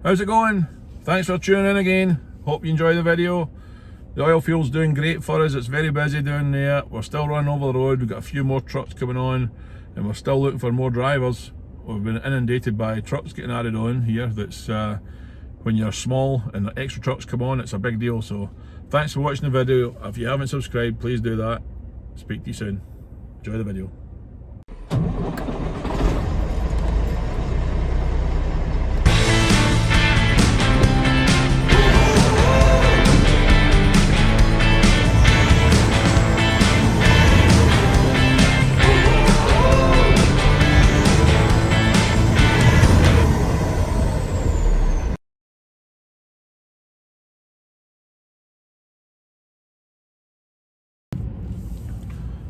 How's it going? Thanks for tuning in again. Hope you enjoy the video. The oil field's doing great for us. It's very busy down there. We're still running over the road. We've got a few more trucks coming on and we're still looking for more drivers. We've been inundated by trucks getting added on here. That's when you're small and the extra trucks come on, it's a big deal. So thanks for watching the video. If you haven't subscribed, please do that. Speak to you soon. Enjoy the video.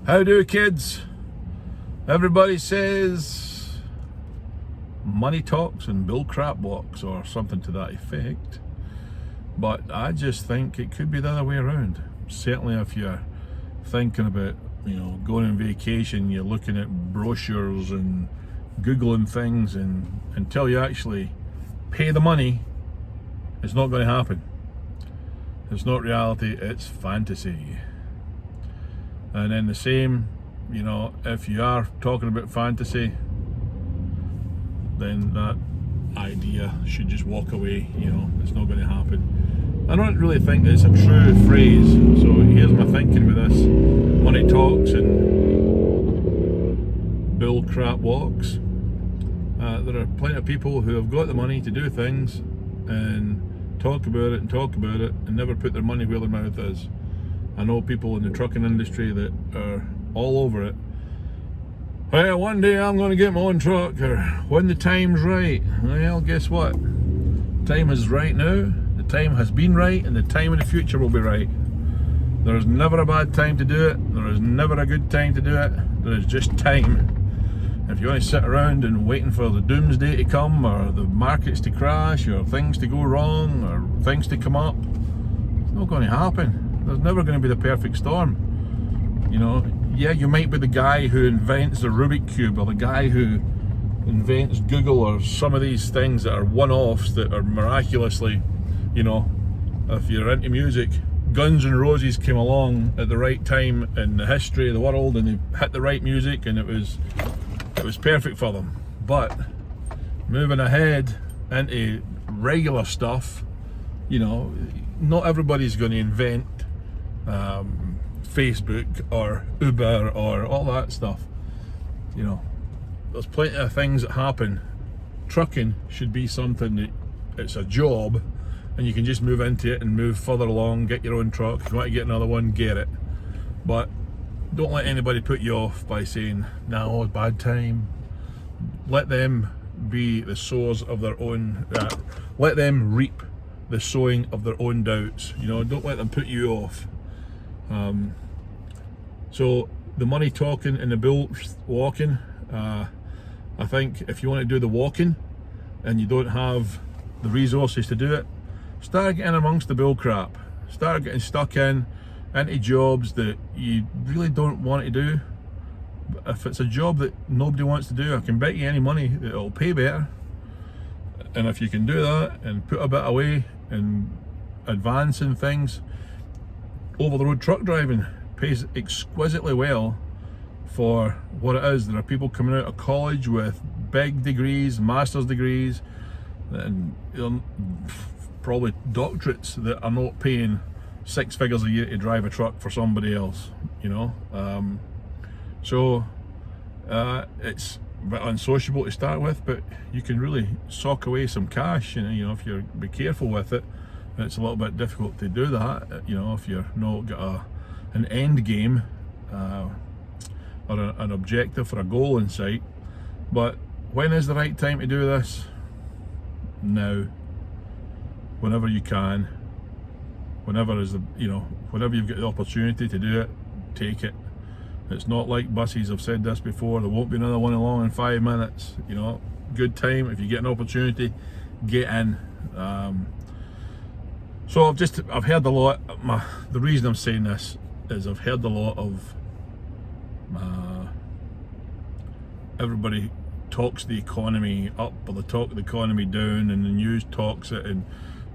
How do, kids? Everybody says money talks and bull crap walks, or something to that effect. But I just think it could be the other way around. Certainly if you're thinking about, going on vacation, you're looking at brochures and Googling things, and until you actually pay the money, it's not going to happen. It's not reality, it's fantasy. And then the same, if you are talking about fantasy, then that idea should just walk away. It's not going to happen. I don't really think it's a true phrase. So here's my thinking with this: money talks and bull crap walks. There are plenty of people who have got the money to do things and talk about it and never put their money where their mouth is. I know people in the trucking industry that are all over it. Well, one day I'm going to get my own truck, or when the time's right. Well, guess what? Time is right now, the time has been right, and the time in the future will be right. There is never a bad time to do it. There is never a good time to do it. There is just time. If you want to sit around and waiting for the doomsday to come, or the markets to crash, or things to go wrong, or things to come up, it's not going to happen. There's never going to be the perfect storm. Yeah, you might be the guy who invents the Rubik Cube, or the guy who invents Google, or some of these things that are one-offs that are miraculously, if you're into music, Guns N' Roses came along at the right time in the history of the world, and they hit the right music, and it was perfect for them. But moving ahead into regular stuff, not everybody's going to invent Facebook or Uber or all that stuff. There's plenty of things that happen. Trucking should be something that it's a job and you can just move into it and move further along, get your own truck. If you want to get another one, get it. But don't let anybody put you off by saying, no, it's bad time. Let them be the sowers of their own, let them reap the sowing of their own doubts. Don't let them put you off. So the money talking and the bull walking, I think if you want to do the walking and you don't have the resources to do it, start getting amongst the bull crap. Start getting stuck into jobs that you really don't want to do. But if it's a job that nobody wants to do, I can bet you any money that it'll pay better. And if you can do that and put a bit away and advance in things, over the road truck driving pays exquisitely well for what it is. There are people coming out of college with big degrees, master's degrees, and probably doctorates that are not paying 6 figures a year to drive a truck for somebody else. So it's a bit unsociable to start with, but you can really sock away some cash, if you be careful with it. It's a little bit difficult to do that, if you're not got an end game or an objective or a goal in sight. But when is the right time to do this? Now. Whenever you can. Whenever whenever you've got the opportunity to do it, take it. It's not like buses. I've said this before, there won't be another one along in 5 minutes. Good time. If you get an opportunity, get in. So I've heard a lot. The reason I'm saying this is I've heard a lot of everybody talks the economy up or they talk the economy down, and the news talks it and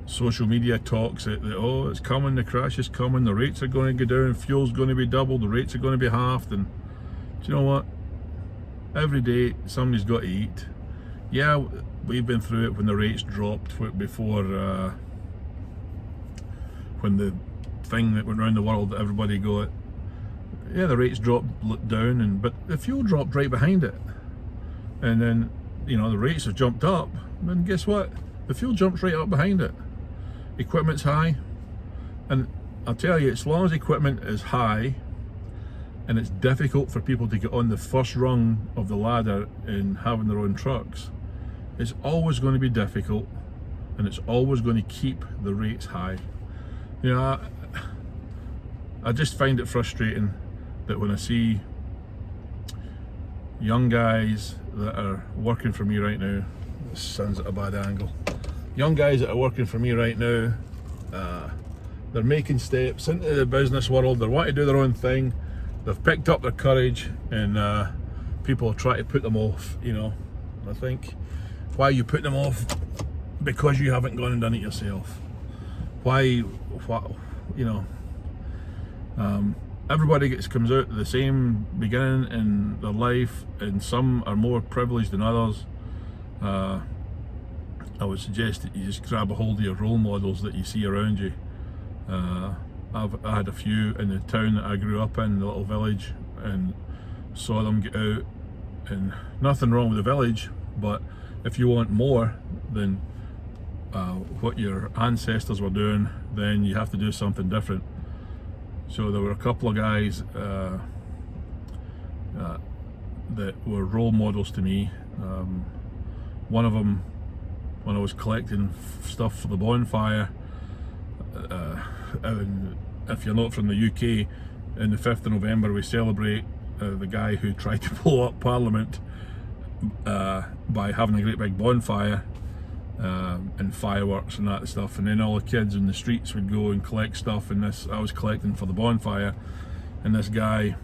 social media talks it, that oh, it's coming, the crash is coming, the rates are going to go down, fuel's going to be doubled, the rates are going to be halved. And do you know what? Every day somebody's got to eat. Yeah, we've been through it when the rates dropped before, when the thing that went around the world that everybody got. Yeah, the rates dropped down, but the fuel dropped right behind it. And then, you know, the rates have jumped up, and guess what? The fuel jumps right up behind it. Equipment's high, and I'll tell you, as long as equipment is high and it's difficult for people to get on the first rung of the ladder in having their own trucks, it's always going to be difficult, and it's always going to keep the rates high. You know, I just find it frustrating that when I see young guys that are working for me right now, this sounds at a bad angle, young guys that are working for me right now, they're making steps into the business world, they want to do their own thing, they've picked up their courage, and people try to put them off. You know, I think, why are you putting them off? Because you haven't gone and done it yourself. Why, you know, everybody comes out the same beginning in their life, and some are more privileged than others. I would suggest that you just grab a hold of your role models that you see around you. I had a few in the town that I grew up in, the little village, and saw them get out, and nothing wrong with the village, but if you want more than what your ancestors were doing, then you have to do something different. So there were a couple of guys that were role models to me. One of them, when I was collecting stuff for the bonfire, and if you're not from the UK, on the 5th of November we celebrate the guy who tried to blow up Parliament by having a great big bonfire and fireworks and that stuff, and then all the kids in the streets would go and collect stuff, and this I was collecting for the bonfire, and this guy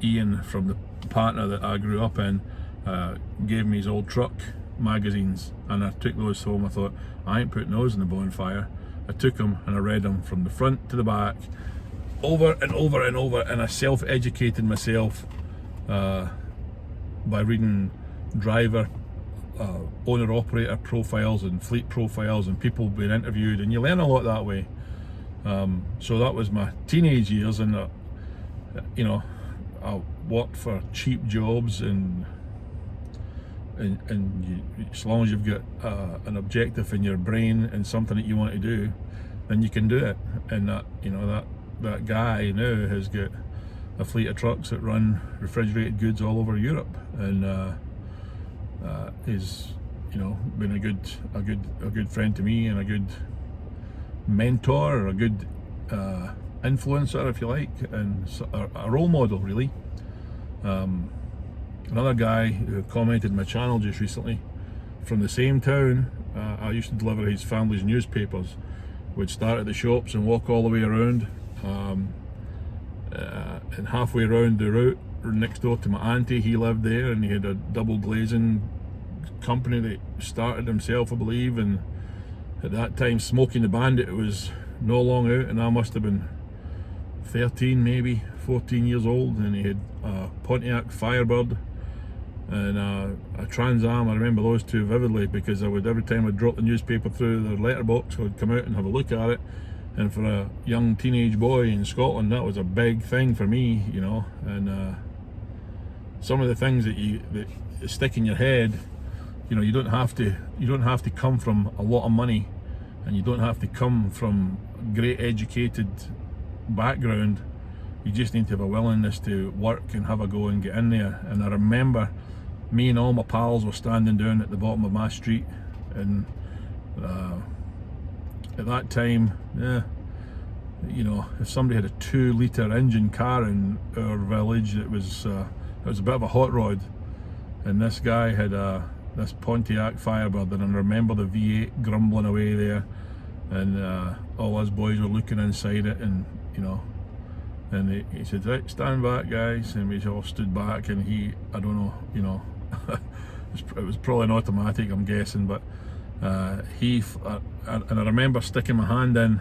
Ian, from the partner that I grew up in, gave me his old truck magazines, and I took those home. I thought, I ain't putting those in the bonfire. I took them and I read them from the front to the back, over and over and over, and I self-educated myself by reading driver, owner-operator profiles and fleet profiles and people being interviewed, and you learn a lot that way. So that was my teenage years, and you know, I worked for cheap jobs, and as long as you've got an objective in your brain and something that you want to do, then you can do it. And that, you know, that guy now has got a fleet of trucks that run refrigerated goods all over Europe, and is, you know, been a good friend to me, and a good mentor, or a good influencer, if you like, and a role model, really. Another guy who commented on my channel just recently, from the same town, I used to deliver his family's newspapers, would start at the shops and walk all the way around, and halfway around the route, next door to my auntie, he lived there, and he had a double glazing company that he started himself, I believe, and at that time Smoking the Bandit was no long out, and I must have been 13, maybe 14 years old, and he had a Pontiac Firebird and a Trans Am. I remember those two vividly, because I would, every time I'd drop the newspaper through their letterbox, I would come out and have a look at it, and for a young teenage boy in Scotland, that was a big thing for me, you know. And some of the things that stick in your head, you know, you don't have to come from a lot of money, and you don't have to come from a great educated background. You just need to have a willingness to work and have a go and get in there. And I remember me and all my pals were standing down at the bottom of my street, and at that time, yeah, you know, if somebody had a 2-litre engine car in our village, it was a bit of a hot rod, and this guy had this Pontiac Firebird, and I remember the V8 grumbling away there, and all us boys were looking inside it, and you know, and he said, right, stand back guys, and we all stood back, and he, I don't know, you know, it was probably an automatic, I'm guessing, but and I remember sticking my hand in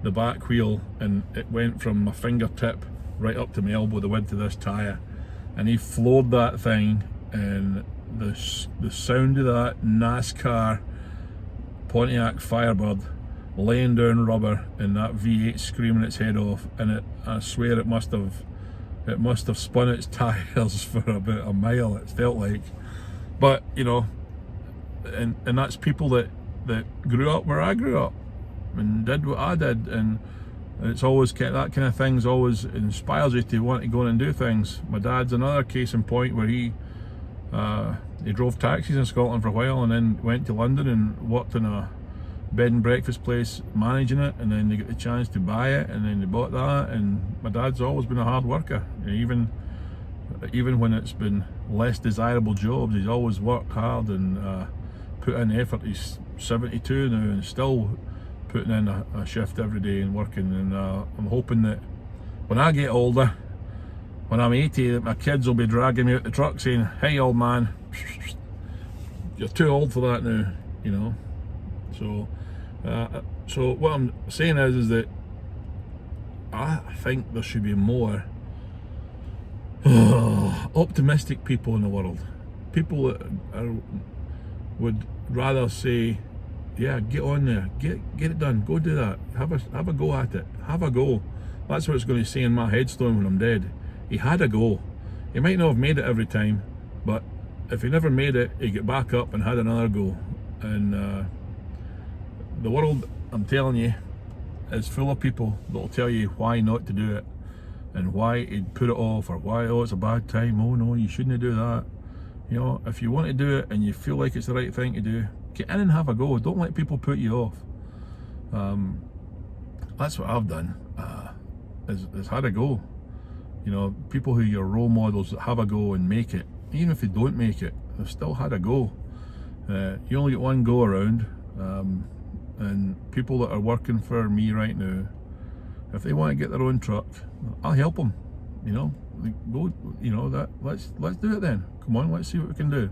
the back wheel, and it went from my fingertip right up to my elbow, the width of this tyre, and he floored that thing, and the sound of that NASCAR Pontiac Firebird laying down rubber and that V8 screaming its head off, and I swear it must have spun its tyres for about a mile, it felt like. But you know, and that's people that grew up where I grew up and did what I did, and it's always kept, that kind of things always inspires you to want to go and do things. My dad's another case in point, where he drove taxis in Scotland for a while, and then went to London and worked in a bed and breakfast place managing it, and then they got the chance to buy it, and then they bought that. And my dad's always been a hard worker, even when it's been less desirable jobs. He's always worked hard and put in effort. He's 72 now and still putting in a shift every day and working, and I'm hoping that when I get older, when I'm 80, that my kids will be dragging me out the truck saying, "Hey old man, you're too old for that now," you know. So what I'm saying is that I think there should be more optimistic people in the world. People that would rather say, yeah, get on there, get it done, go do that, have a go at it, have a go. That's what it's going to say in my headstone when I'm dead. He had a go. He might not have made it every time, but if he never made it, he got back up and had another go. And the world, I'm telling you, is full of people that will tell you why not to do it, and why he'd put it off, or why, oh, it's a bad time, oh no, you shouldn't do that. You know, if you want to do it and you feel like it's the right thing to do, get in and have a go. Don't let people put you off. That's what I've done, is had a go. You know, people who are your role models that have a go and make it, even if they don't make it, they've still had a go. You only get one go around, and people that are working for me right now, if they want to get their own truck, I'll help them. You know, go. You know that. Let's do it then. Come on, let's see what we can do.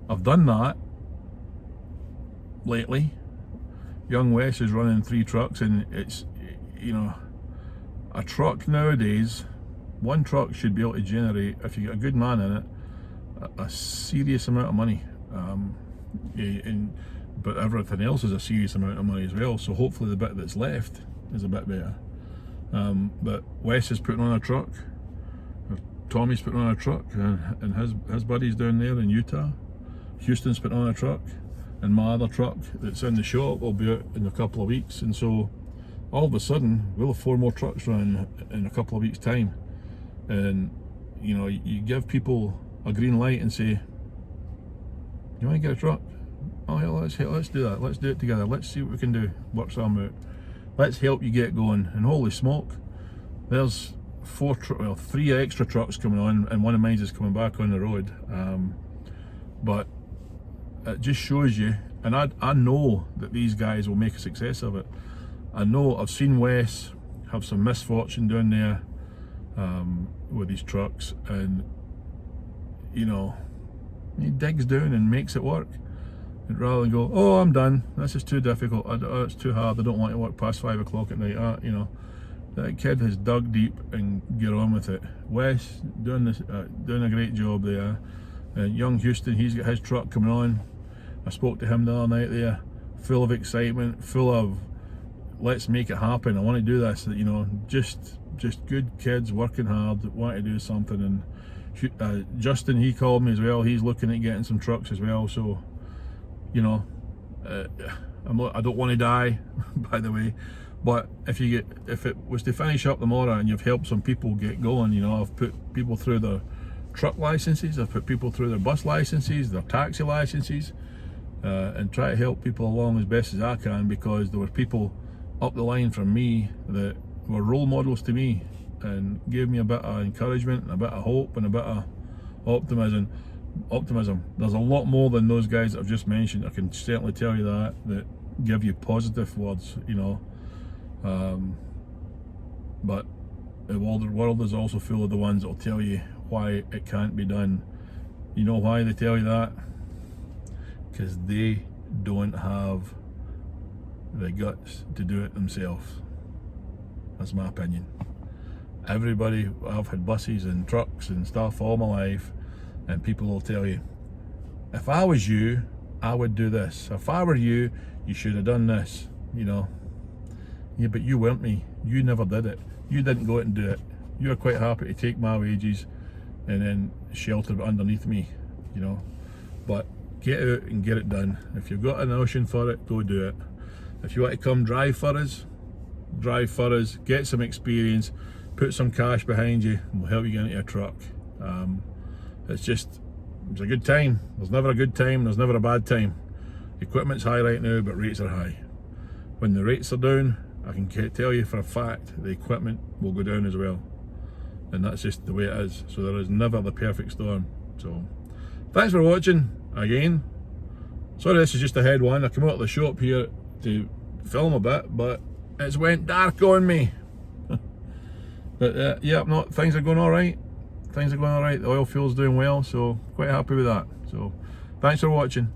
I've done that lately. Young Wes is running 3 trucks, and it's, you know, a truck nowadays, one truck should be able to generate, if you get a good man in it, a serious amount of money. But everything else is a serious amount of money as well, so hopefully the bit that's left is a bit better. But Wes is putting on a truck, Tommy's putting on a truck, and his buddies down there in Utah. Houston's putting on a truck, and my other truck that's in the shop will be out in a couple of weeks. And so all of a sudden we'll have 4 more trucks running in a couple of weeks time. And you know, you give people a green light and say, you want to get a truck? Oh yeah, let's do that, let's do it together, let's see what we can do, work something out, let's help you get going. And holy smoke, there's 3 extra trucks coming on, and one of mine is coming back on the road. But it just shows you, and I know that these guys will make a success of it. I know, I've seen Wes have some misfortune down there with these trucks, and you know, he digs down and makes it work. And rather than go, oh, I'm done, this is too difficult, it's too hard, I don't want to work past 5 o'clock at night. You know, that kid has dug deep and get on with it. Wes doing a great job there. Young Houston, he's got his truck coming on. I spoke to him the other night there, full of excitement, full of let's make it happen, I want to do this. You know, just good kids working hard, want to do something. And Justin, he called me as well, he's looking at getting some trucks as well. So you know, I don't want to die, by the way, but if it was to finish up tomorrow and you've helped some people get going, you know, I've put people through their truck licenses, I've put people through their bus licenses, their taxi licenses, and try to help people along as best as I can, because there were people up the line from me that were role models to me and gave me a bit of encouragement and a bit of hope and a bit of optimism. There's a lot more than those guys that I've just mentioned, I can certainly tell you that give you positive words, you know. But the world is also full of the ones that will tell you why it can't be done. You know why they tell you that? Because they don't have the guts to do it themselves. That's my opinion. Everybody, I've had buses and trucks and stuff all my life, and people will tell you, if I was you, I would do this. If I were you, you should have done this, you know. Yeah, but you weren't me. You never did it. You didn't go out and do it. You were quite happy to take my wages and then shelter it underneath me, you know. But get out and get it done. If you've got a notion for it, go do it. If you want to come drive for us, get some experience, put some cash behind you, and we'll help you get into a truck. It's a good time. There's never a good time, there's never a bad time. Equipment's high right now, but rates are high. When the rates are down, I can tell you for a fact the equipment will go down as well. And that's just the way it is. So there is never the perfect storm. So thanks for watching again. Sorry, this is just a head one. I come out of the shop here to film a bit, but it's went dark on me. But yeah, no, things are going all right. Things are going all right. The oil fuel's doing well, so quite happy with that. So thanks for watching.